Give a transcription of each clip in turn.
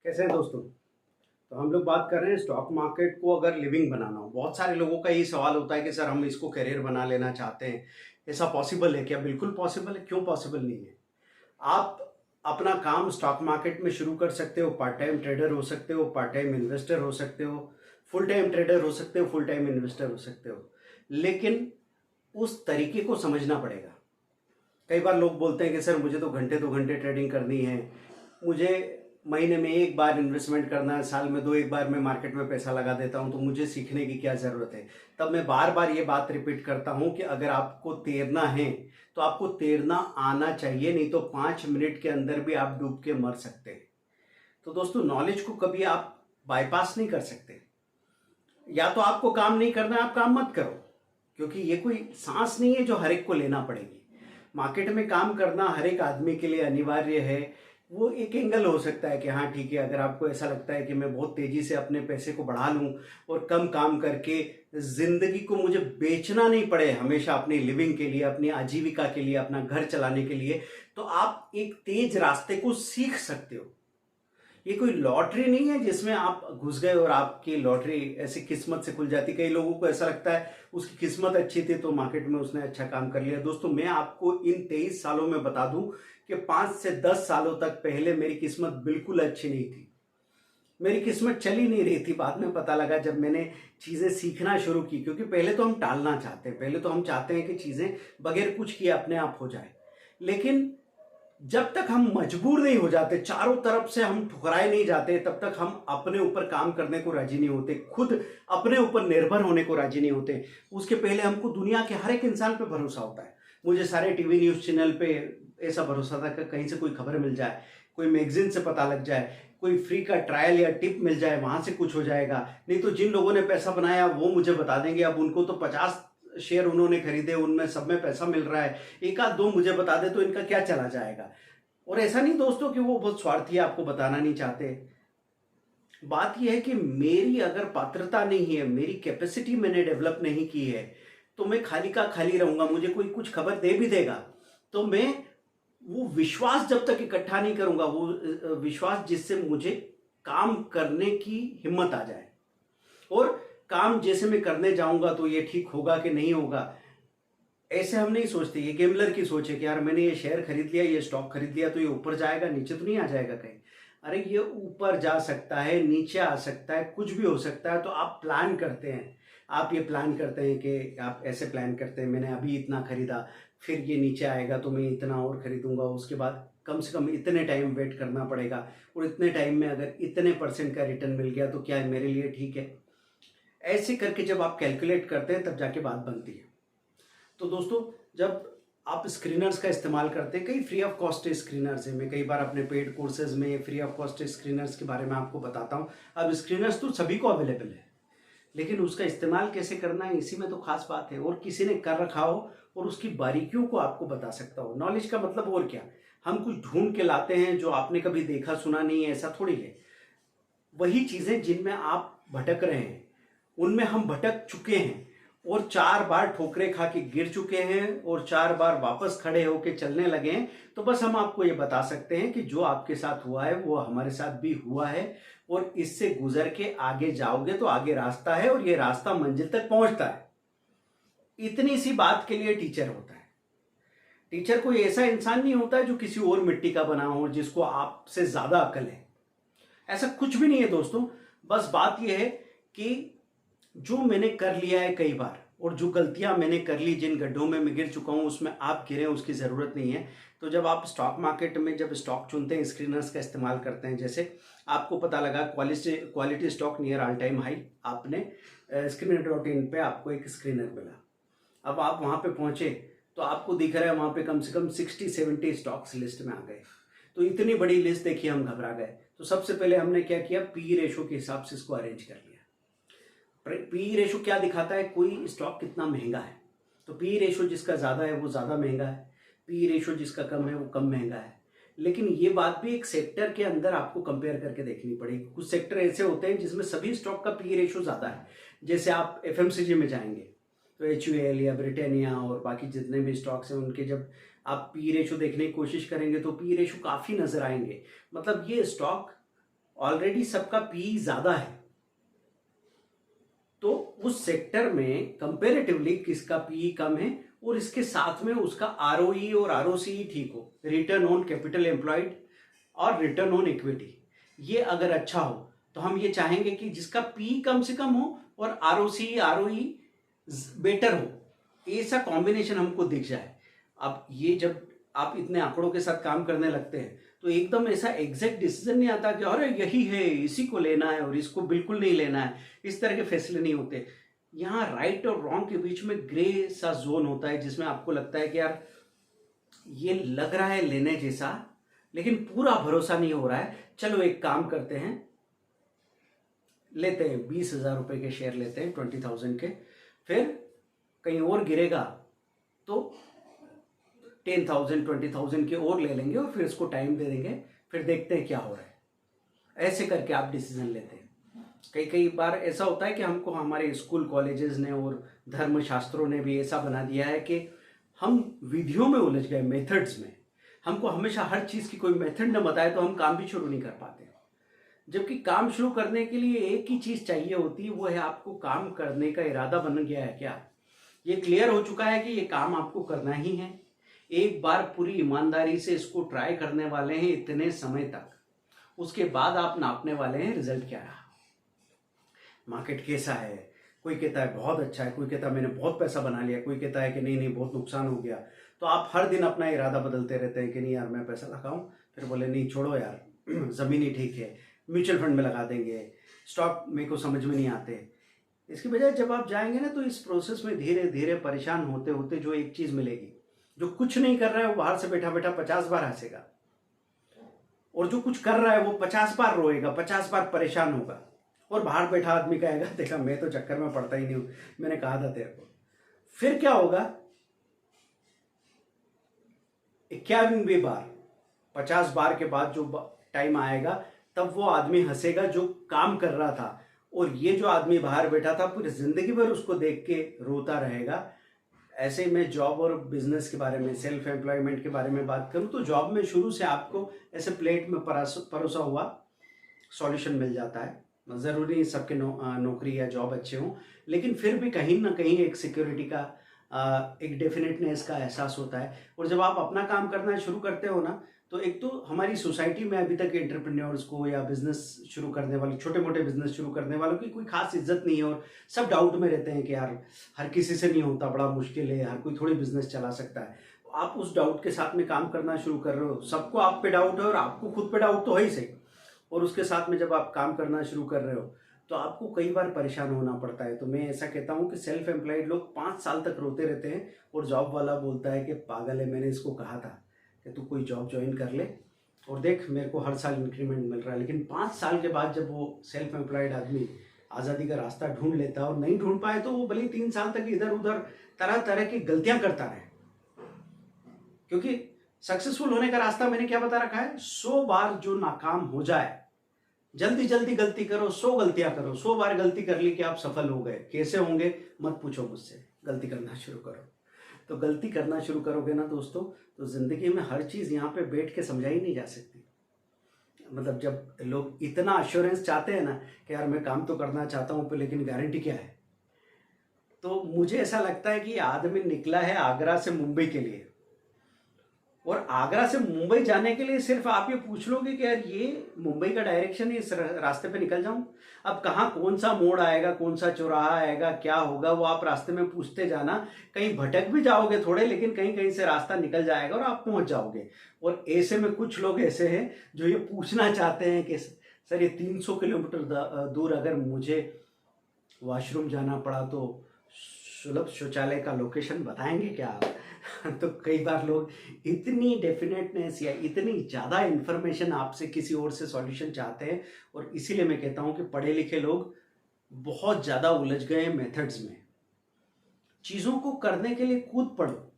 कैसे हैं दोस्तों। तो हम लोग बात कर रहे हैं स्टॉक मार्केट को अगर लिविंग बनाना हो। बहुत सारे लोगों का यही सवाल होता है कि सर हम इसको करियर बना लेना चाहते हैं, ऐसा पॉसिबल है क्या? बिल्कुल पॉसिबल है। क्यों पॉसिबल नहीं है? आप अपना काम स्टॉक मार्केट में शुरू कर सकते हो। पार्ट टाइम ट्रेडर हो सकते हो, पार्ट टाइम इन्वेस्टर हो सकते हो, फुल टाइम ट्रेडर हो सकते हो, फुल टाइम इन्वेस्टर हो सकते हो। लेकिन उस तरीके को समझना पड़ेगा। कई बार लोग बोलते हैं कि सर मुझे तो घंटे 2 घंटे ट्रेडिंग करनी है, मुझे महीने में एक बार इन्वेस्टमेंट करना है, साल में दो एक बार मैं मार्केट में पैसा लगा देता हूं, तो मुझे सीखने की क्या ज़रूरत है। तब मैं बार बार ये बात रिपीट करता हूं कि अगर आपको तैरना है तो आपको तैरना आना चाहिए, नहीं तो 5 मिनट के अंदर भी आप डूब के मर सकते हैं। तो दोस्तों, नॉलेज को कभी आप बाईपास नहीं कर सकते। या तो आपको काम नहीं करना है, आप काम मत करो, क्योंकि ये कोई सांस नहीं है जो हर एक को लेना पड़ेगी। मार्केट में काम करना हर एक आदमी के लिए अनिवार्य है। वो एक एंगल हो सकता है कि हाँ ठीक है, अगर आपको ऐसा लगता है कि मैं बहुत तेजी से अपने पैसे को बढ़ा लूं और कम काम करके जिंदगी को मुझे बेचना नहीं पड़े हमेशा अपनी लिविंग के लिए, अपनी आजीविका के लिए, अपना घर चलाने के लिए, तो आप एक तेज रास्ते को सीख सकते हो। ये कोई लॉटरी नहीं है जिसमें आप घुस गए और आपकी लॉटरी ऐसी किस्मत से खुल जाती। कई लोगों को ऐसा लगता है उसकी किस्मत अच्छी थी तो मार्केट में उसने अच्छा काम कर लिया। दोस्तों, मैं आपको इन 23 सालों में बता दूं कि 5 से 10 सालों तक पहले मेरी किस्मत बिल्कुल अच्छी नहीं थी। मेरी किस्मत चली नहीं रही थी। बाद में पता लगा जब मैंने चीजें सीखना शुरू की, क्योंकि पहले तो हम टालना चाहते हैं, पहले तो हम चाहते हैं कि चीजें बगैर कुछ किए अपने आप हो जाए। लेकिन जब तक हम मजबूर नहीं हो जाते, चारों तरफ से हम ठुकराए नहीं जाते, तब तक हम अपने ऊपर काम करने को राजी नहीं होते, खुद अपने ऊपर निर्भर होने को राजी नहीं होते। उसके पहले हमको दुनिया के हर एक इंसान पे भरोसा होता है। मुझे सारे टीवी न्यूज चैनल पे ऐसा भरोसा था कि कहीं से कोई खबर मिल जाए, कोई मैगजीन से पता लग जाए, कोई फ्री का ट्रायल या टिप मिल जाए, वहां से कुछ हो जाएगा। नहीं तो जिन लोगों ने पैसा बनाया वो मुझे बता देंगे, अब उनको तो 50 शेयर उन्होंने खरीदे, उनमें सब में पैसा मिल रहा है, एक आध दो मुझे बता दे तो इनका क्या चला जाएगा। और ऐसा नहीं दोस्तों कि वो बहुत स्वार्थी है, आपको बताना नहीं चाहते। बात यह है कि मेरी अगर पात्रता नहीं है, मेरी कैपेसिटी मैंने डेवलप नहीं की है, तो मैं खाली का खाली रहूंगा। मुझे कोई कुछ खबर दे भी देगा तो मैं वो विश्वास जब तक इकट्ठा नहीं करूंगा, वो विश्वास जिससे मुझे काम करने की हिम्मत आ जाए, और काम जैसे मैं करने जाऊंगा तो ये ठीक होगा कि नहीं होगा, ऐसे हम नहीं सोचते। ये गेमलर की सोच है कि यार मैंने ये शेयर खरीद लिया, ये स्टॉक खरीद लिया, तो ये ऊपर जाएगा, नीचे तो नहीं आ जाएगा कहीं। अरे ये ऊपर जा सकता है, नीचे आ सकता है, कुछ भी हो सकता है। तो आप प्लान करते हैं, आप ये प्लान करते हैं कि आप ऐसे प्लान करते हैं, मैंने अभी इतना खरीदा, फिर ये नीचे आएगा तो मैं इतना और खरीदूंगा, उसके बाद कम से कम इतने टाइम वेट करना पड़ेगा, और इतने टाइम में अगर इतने % का रिटर्न मिल गया तो क्या मेरे लिए ठीक है। ऐसे करके जब आप कैलकुलेट करते हैं तब जाके बात बनती है। तो दोस्तों, जब आप स्क्रीनर्स का इस्तेमाल करते हैं, कई फ्री ऑफ कॉस्ट स्क्रीनर्स हैं। मैं कई बार अपने पेड कोर्सेज में फ्री ऑफ कॉस्ट स्क्रीनर्स के बारे में आपको बताता हूं। अब स्क्रीनर्स तो सभी को अवेलेबल है, लेकिन उसका इस्तेमाल कैसे करना है, इसी में तो खास बात है। और किसी ने कर रखा हो और उसकी बारीकियों को आपको बता सकता हो। नॉलेज का मतलब और क्या, हम कुछ ढूंढ के लाते हैं जो आपने कभी देखा सुना नहीं है, ऐसा थोड़ी है। वही चीजें जिनमें आप भटक रहे हैं उनमें हम भटक चुके हैं, और 4 बार ठोकरे खा के गिर चुके हैं, और 4 बार वापस खड़े होके चलने लगे हैं। तो बस हम आपको ये बता सकते हैं कि जो आपके साथ हुआ है वो हमारे साथ भी हुआ है, और इससे गुजर के आगे जाओगे तो आगे रास्ता है, और ये रास्ता मंजिल तक पहुंचता है। इतनी सी बात के लिए टीचर होता है। टीचर कोई ऐसा इंसान नहीं होता है जो किसी और मिट्टी का बना हो, जिसको आपसे ज्यादा अकल है। ऐसा कुछ भी नहीं है दोस्तों। बस बात यह है कि जो मैंने कर लिया है कई बार, और जो गलतियां मैंने कर ली, जिन गड्ढों में मैं गिर चुका हूं, उसमें आप गिरे उसकी ज़रूरत नहीं है। तो जब आप स्टॉक मार्केट में जब स्टॉक चुनते हैं, स्क्रीनर्स का इस्तेमाल करते हैं, जैसे आपको पता लगा quality stock near all time high, आपने screener.in पे आपको एक स्क्रीनर मिला। अब आप वहां पे पहुंचे तो आपको दिख रहा है वहां पे कम से कम 60-70 स्टॉक्स लिस्ट में आ गए। तो इतनी बड़ी लिस्ट देखिए, हम घबरा गए। तो सबसे पहले हमने क्या किया, पी रेशो के हिसाब से इसको अरेंज कर लिया। पी रेशो क्या दिखाता है, कोई स्टॉक कितना महंगा है। तो पी रेशो जिसका ज़्यादा है वो ज़्यादा महंगा है, पी रेशो जिसका कम है वो कम महंगा है। लेकिन ये बात भी एक सेक्टर के अंदर आपको कंपेयर करके देखनी पड़ेगी। कुछ सेक्टर ऐसे होते हैं जिसमें सभी स्टॉक का पी रेशो ज़्यादा है। जैसे आप एफएमसीजी में जाएंगे तो HUL या ब्रिटानिया और बाकी जितने भी स्टॉक्स हैं, उनके जब आप पी रेशो देखने की कोशिश करेंगे तो पी रेशो काफ़ी नज़र आएंगे। मतलब ये स्टॉक ऑलरेडी सबका पीई ज़्यादा है, तो उस सेक्टर में कंपेरेटिवली किसका पीई कम है और इसके साथ में उसका आरओई और आरओसीई ठीक हो, रिटर्न ऑन कैपिटल एम्प्लॉयड और रिटर्न ऑन इक्विटी, ये अगर अच्छा हो तो हम ये चाहेंगे कि जिसका पी कम से कम हो और आरओसी आरओई बेटर हो, ऐसा कॉम्बिनेशन हमको दिख जाए। अब ये जब आप इतने आंकड़ों के साथ काम करने लगते हैं तो एकदम ऐसा एग्जैक्ट डिसीजन नहीं आता कि अरे यही है, इसी को लेना है और इसको बिल्कुल नहीं लेना है, इस तरह के फैसले नहीं होते। यहाँ राइट और रॉन्ग के बीच में ग्रे सा जोन होता है जिसमें आपको लगता है कि यार ये लग रहा है लेने जैसा, लेकिन पूरा भरोसा नहीं हो रहा है, चलो एक काम करते हैं, लेते हैं 20,000 रुपये के शेयर लेते हैं 20,000 के, फिर कहीं और गिरेगा तो 10,000 20,000 के और ले लेंगे और फिर इसको टाइम दे देंगे, फिर देखते हैं क्या हो रहा है। ऐसे करके आप डिसीजन लेते हैं। कई बार ऐसा होता है कि हमको हमारे स्कूल कॉलेजेस ने और धर्मशास्त्रों ने भी ऐसा बना दिया है कि हम विधियों में उलझ गए, मेथड्स में। हमको हमेशा हर चीज़ की कोई मेथड न बताए तो हम काम भी शुरू नहीं कर पाते, जबकि काम शुरू करने के लिए एक ही चीज़ चाहिए होती है, वो है आपको काम करने का इरादा बन गया है क्या, ये क्लियर हो चुका है कि ये काम आपको करना ही है, एक बार पूरी ईमानदारी से इसको ट्राई करने वाले हैं इतने समय तक, उसके बाद आप नापने वाले हैं रिजल्ट क्या रहा, मार्केट कैसा है। कोई कहता है बहुत अच्छा है, कोई कहता है मैंने बहुत पैसा बना लिया, कोई कहता है कि नहीं नहीं बहुत नुकसान हो गया। तो आप हर दिन अपना इरादा बदलते रहते हैं कि नहीं यार मैं पैसा लगाऊं, फिर बोले नहीं छोड़ो यार ज़मीन ही ठीक है, म्यूचुअल फंड में लगा देंगे, स्टॉक मेरे को समझ में नहीं आते। इसकी बजाय जब आप जाएंगे ना तो इस प्रोसेस में धीरे धीरे परेशान होते होते जो एक चीज़ मिलेगी, जो कुछ नहीं कर रहा है वो बाहर से बैठा बैठा 50 बार हंसेगा, और जो कुछ कर रहा है वो 50 बार रोएगा, 50 बार परेशान होगा, और बाहर बैठा आदमी कहेगा देखा मैं तो चक्कर में पड़ता ही नहीं हूं, मैंने कहा था तेरे को। फिर क्या होगा, 51वीं बार 50 बार के बाद जो टाइम आएगा तब वो आदमी हंसेगा जो काम कर रहा था, और ये जो आदमी बाहर बैठा था पूरी जिंदगी भर उसको देख के रोता रहेगा। ऐसे मैं जॉब और बिजनेस के बारे में, सेल्फ एम्प्लॉयमेंट के बारे में बात करूं तो जॉब में शुरू से आपको ऐसे प्लेट में परोसा हुआ सॉल्यूशन मिल जाता है। ज़रूरी नहीं सबके नौकरी या जॉब अच्छे हों, लेकिन फिर भी कहीं ना कहीं एक सिक्योरिटी का एक डेफिनेटनेस का एहसास होता है। और जब आप अपना काम करना शुरू करते हो ना, तो एक तो हमारी सोसाइटी में अभी तक एंटरप्रेन्योर्स को या बिजनेस शुरू करने वाले, छोटे मोटे बिजनेस शुरू करने वालों की कोई खास इज्जत नहीं है, और सब डाउट में रहते हैं कि यार हर किसी से नहीं होता, बड़ा मुश्किल है, हर कोई थोड़ी बिजनेस चला सकता है। आप उस डाउट के साथ में काम करना शुरू कर रहे हो, सबको आप पे डाउट है और आपको खुद पे डाउट तो है ही सही, और उसके साथ में जब आप काम करना शुरू कर रहे हो तो आपको कई बार परेशान होना पड़ता है। तो मैं ऐसा कहता हूँ कि सेल्फ एम्प्लॉयड लोग 5 साल तक रोते रहते हैं, और जॉब वाला बोलता है कि पागल है, मैंने इसको कहा था कि तू कोई जॉब ज्वाइन कर ले और देख मेरे को हर साल इंक्रीमेंट मिल रहा है। लेकिन 5 साल के बाद जब वो सेल्फ एम्प्लॉयड आदमी आज़ादी का रास्ता ढूंढ लेता है और नहीं ढूंढ पाए तो वो भले 3 साल तक इधर उधर तरह तरह की गलतियां करता रहे, क्योंकि सक्सेसफुल होने का रास्ता मैंने क्या बता रखा है, 100 बार जो नाकाम हो जाए, जल्दी जल्दी गलती करो, 100 गलतियां करो, 100 बार गलती कर ली कि आप सफल हो गए। कैसे होंगे मत पूछो मुझसे, गलती करना शुरू करो। तो गलती करना शुरू करोगे ना दोस्तों, तो जिंदगी में हर चीज़ यहाँ पे बैठ के समझाई नहीं जा सकती। मतलब जब लोग इतना अश्योरेंस चाहते हैं ना कि यार मैं काम तो करना चाहता हूँ लेकिन गारंटी क्या है, तो मुझे ऐसा लगता है कि ये आदमी निकला है आगरा से मुंबई के लिए, और आगरा से मुंबई जाने के लिए सिर्फ आप ये पूछ लोगे कि यार ये मुंबई का डायरेक्शन है, इस रास्ते पे निकल जाऊं। अब कहाँ कौन सा मोड़ आएगा, कौन सा चौराहा आएगा, क्या होगा, वो आप रास्ते में पूछते जाना। कहीं भटक भी जाओगे थोड़े, लेकिन कहीं कहीं से रास्ता निकल जाएगा और आप पहुंच जाओगे। और ऐसे में कुछ लोग ऐसे हैं जो ये पूछना चाहते हैं कि सर ये 300 किलोमीटर दूर अगर मुझे वॉशरूम जाना पड़ा तो सुलभ शौचालय का लोकेशन बताएंगे क्या आप? तो कई बार लोग इतनी डेफिनेटनेस या इतनी ज़्यादा इन्फॉर्मेशन आपसे किसी और से सॉल्यूशन चाहते हैं, और इसीलिए मैं कहता हूँ कि पढ़े लिखे लोग बहुत ज़्यादा उलझ गए मेथड्स में। चीज़ों को करने के लिए कूद पड़ो,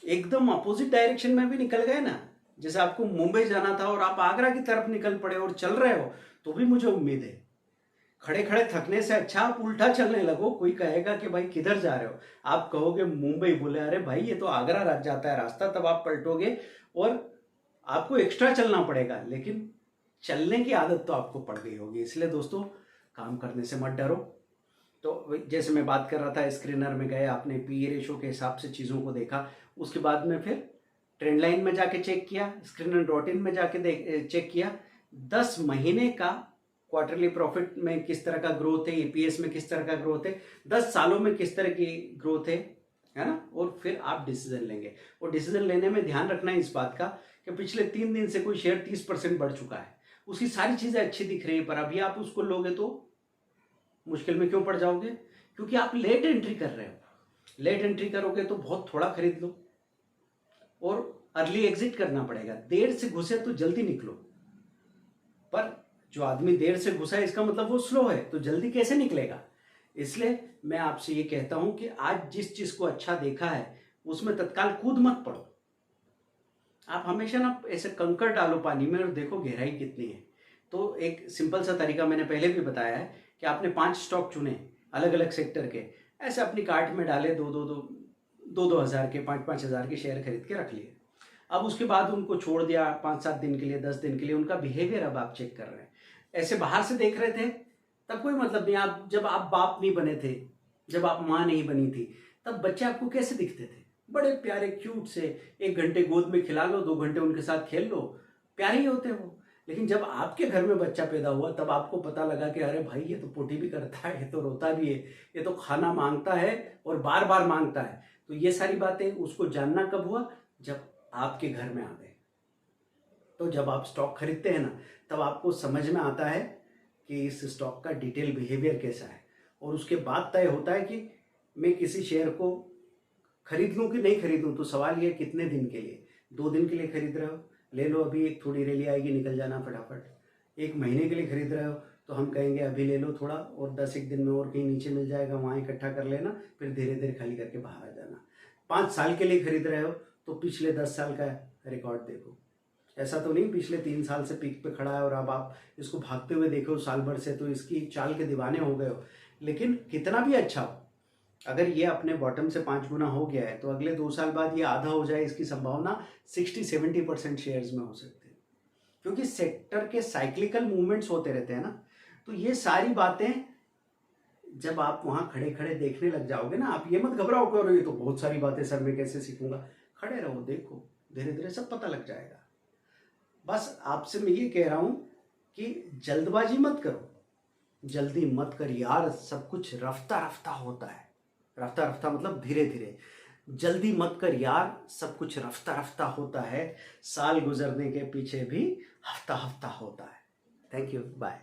एकदम अपोजिट डायरेक्शन में भी निकल गए ना। जैसे आपको मुंबई जाना था और आप आगरा की तरफ निकल पड़े और चल रहे हो, तो भी मुझे उम्मीद है खड़े खड़े थकने से अच्छा आप उल्टा चलने लगो। कोई कहेगा कि भाई किधर जा रहे हो, आप कहोगे मुंबई, बोले अरे भाई ये तो आगरा जाता है रास्ता, तब आप पलटोगे और आपको एक्स्ट्रा चलना पड़ेगा, लेकिन चलने की आदत तो आपको पड़ गई होगी, इसलिए दोस्तों काम करने से मत डरो। तो जैसे मैं बात कर रहा था, स्क्रीनर में गए, आपने पी रेशो के हिसाब से चीज़ों को देखा, उसके बाद में फिर ट्रेंड लाइन में जाके चेक किया, स्क्रीनर डॉट इन में जाके चेक किया 10 महीने का क्वार्टरली प्रॉफिट में किस तरह का ग्रोथ है, ईपीएस में किस तरह का ग्रोथ है, 10 सालों में किस तरह की ग्रोथ है ना। और फिर आप डिसीजन लेंगे। और डिसीजन लेने में ध्यान रखना है इस बात का कि पिछले 3 दिन से कोई शेयर 30% बढ़ चुका है, उसकी सारी चीज़ें अच्छी दिख रही है, पर अभी आप उसको लोगे तो मुश्किल में क्यों पड़ जाओगे? क्योंकि आप लेट एंट्री कर रहे हो। लेट एंट्री करोगे तो बहुत थोड़ा खरीद लो और अर्ली एग्जिट करना पड़ेगा। देर से घुसे तो जल्दी निकलो, पर जो आदमी देर से घुसा है इसका मतलब वो स्लो है, तो जल्दी कैसे निकलेगा? इसलिए मैं आपसे ये कहता हूं कि आज जिस चीज को अच्छा देखा है उसमें तत्काल कूद मत पड़ो। आप हमेशा ना ऐसे कंकड़ डालो पानी में और देखो गहराई कितनी है। तो एक सिंपल सा तरीका मैंने पहले भी बताया है कि आपने 5 स्टॉक चुने अलग अलग सेक्टर के, ऐसे अपनी कार्ट में डाले, दो हज़ार के 5-5 हज़ार के शेयर खरीद के रख लिए। अब उसके बाद उनको छोड़ दिया 5-7 दिन के लिए, 10 दिन के लिए, उनका बिहेवियर अब आप चेक कर रहे हैं। ऐसे बाहर से देख रहे थे तब कोई मतलब नहीं। आप जब आप बाप नहीं बने थे, जब आप माँ नहीं बनी थी, तब बच्चे आपको कैसे दिखते थे? बड़े प्यारे क्यूट से, 1 घंटे गोद में खिला लो, 2 घंटे उनके साथ खेल लो, प्यारे ही होते वो। लेकिन जब आपके घर में बच्चा पैदा हुआ तब आपको पता लगा कि अरे भाई ये तो पोटी भी करता है, ये तो रोता भी है, ये तो खाना मांगता है और बार बार मांगता है। तो ये सारी बातें उसको जानना कब हुआ? जब आपके घर में आ गए। तो जब आप स्टॉक खरीदते हैं ना, तब आपको समझ में आता है कि इस स्टॉक का डिटेल बिहेवियर कैसा है, और उसके बाद तय होता है कि मैं किसी शेयर को खरीद लूँ कि नहीं खरीदूँ। तो सवाल ये कितने दिन के लिए? 2 दिन के लिए खरीद रहे हो, ले लो अभी, एक थोड़ी रैली आएगी निकल जाना फटाफट। 1 महीने के लिए खरीद रहे हो तो हम कहेंगे अभी ले लो थोड़ा, और 10-1 दिन में और कहीं नीचे मिल जाएगा, वहाँ इकट्ठा कर लेना, फिर धीरे धीरे खाली करके बाहर आ जाना। 5 साल के लिए खरीद रहे हो तो पिछले 10 साल का रिकॉर्ड देखो। ऐसा तो नहीं पिछले 3 साल से पीक पे खड़ा है और अब आप इसको भागते हुए देखो साल भर से, तो इसकी चाल के दीवाने हो गए हो। लेकिन कितना भी अच्छा हो, अगर ये अपने बॉटम से 5 गुना हो गया है तो अगले 2 साल बाद ये आधा हो जाए, इसकी संभावना 60-70% शेयर्स में हो सकती है। क्योंकि सेक्टर के साइक्लिकल मूवमेंट्स होते रहते हैं ना। तो ये सारी बातें जब आप वहां खड़े खड़े देखने लग जाओगे ना, आप ये मत घबराओ करो ये तो बहुत सारी बातें सर मैं कैसे सीखूंगा। खड़े रहो, देखो, धीरे धीरे सब पता लग जाएगा। बस आपसे मैं ये कह रहा हूं कि जल्दबाजी मत करो, जल्दी मत कर यार, सब कुछ रफ्ता रफ्ता होता है। रफ्ता रफ्ता मतलब धीरे धीरे। जल्दी मत कर यार, सब कुछ रफ्ता रफ्ता होता है। साल गुजरने के पीछे भी हफ्ता हफ्ता होता है। Thank you, bye.